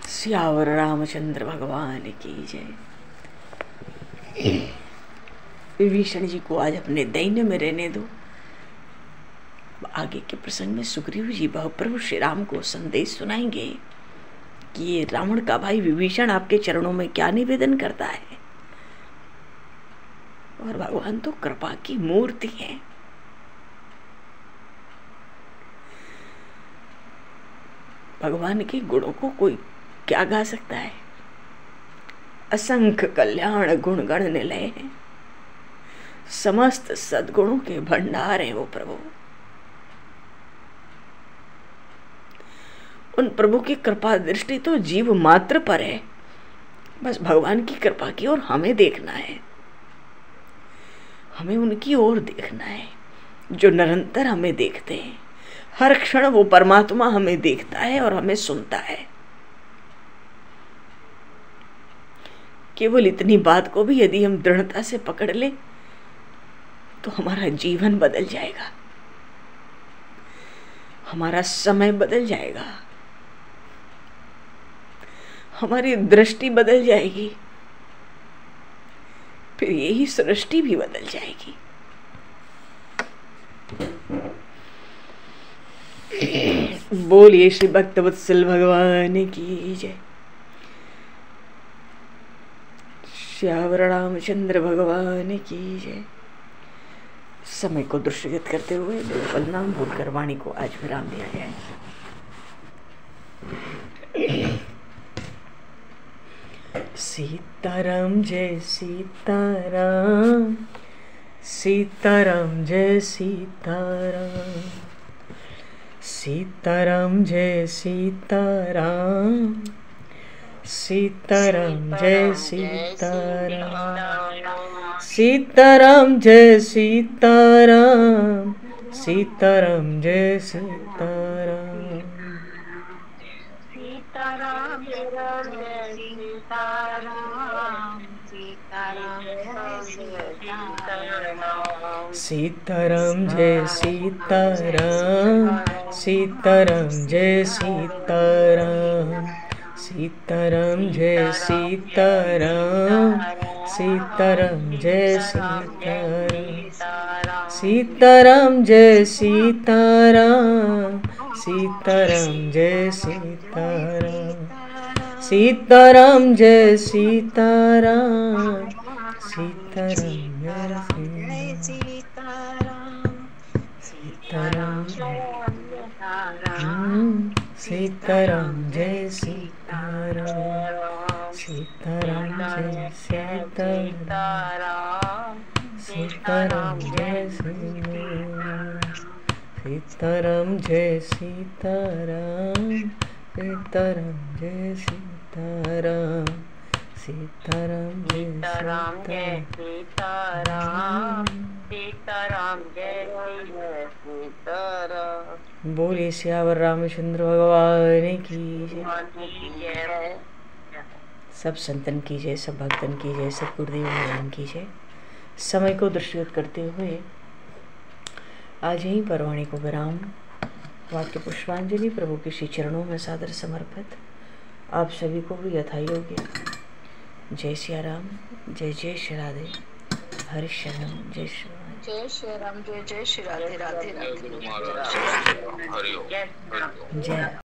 सियावर रामचंद्र भगवान की जय। विभीषण जी को आज अपने दैन्य में रहने दो। आगे के प्रसंग में सुग्रीव जी प्रभु श्री राम को संदेश सुनाएंगे कि ये रावण का भाई विभीषण आपके चरणों में क्या निवेदन करता है। और भगवान तो कृपा की मूर्ति है। भगवान के गुणों को कोई क्या गा सकता है। असंख्य कल्याण गुण गण निलय है, समस्त सद्गुणों के भंडार हैं वो प्रभु। उन प्रभु की कृपा दृष्टि तो जीव मात्र पर है, बस भगवान की कृपा की ओर हमें देखना है, हमें उनकी ओर देखना है जो निरंतर हमें देखते हैं। हर क्षण वो परमात्मा हमें देखता है और हमें सुनता है। केवल इतनी बात को भी यदि हम दृढ़ता से पकड़ ले तो हमारा जीवन बदल जाएगा, हमारा समय बदल जाएगा, हमारी दृष्टि बदल जाएगी, फिर यही सृष्टि भी बदल जाएगी। बोलिए श्री भक्तवत्सल भगवान की जय। श्यावर रामचंद्र भगवान की जय। समय को दृष्टिगत करते हुए बलनाम बोलकर वाणी को आज विराम दिया जाए। सीताराम जय सीताराम, सीताराम जय सीताराम, सीताराम जय सीताराम, सीताराम जय सीताराम, सीताराम जय सीताराम, सीताराम जय सीताराम, सीताराम जय सीताराम, सीताराम जय सीताराम, सीताराम जय सीताराम, सीताराम जय सीताराम, सीताराम जय सीताराम, सीताराम जय सीताराम, सीताराम जय सीताराम, सीताराम जय सीताराम, सीताराम जय सीताराम, सीताराम सीताराम जय सीताराम, सीताराम जय सीताराम, सीताराम जय सीताराम, सीताराम जय सीताराम, सीताराम जय सीताराम, सीताराम जय सीताराम, सीताराम जय सीताराम। बोले सियावर रामचंद्र भगवान की जय। सब संतन की जय, सब भक्तन की जय, सब गुरुदेव भगवान की जय। समय को दृष्टिगत करते हुए आज यहीं पर वाणी को विराम। वाक्य पुष्पांजलि प्रभु के श्री चरणों में सादर समर्पित। आप सभी को भी यथायोग्य जय सिया राम, जय जय श्री राधे, हरि शरणम, जय श्री राम, जय श्री राम, जय जय श्री राधे, राधे राधे, हरि ओम, जय।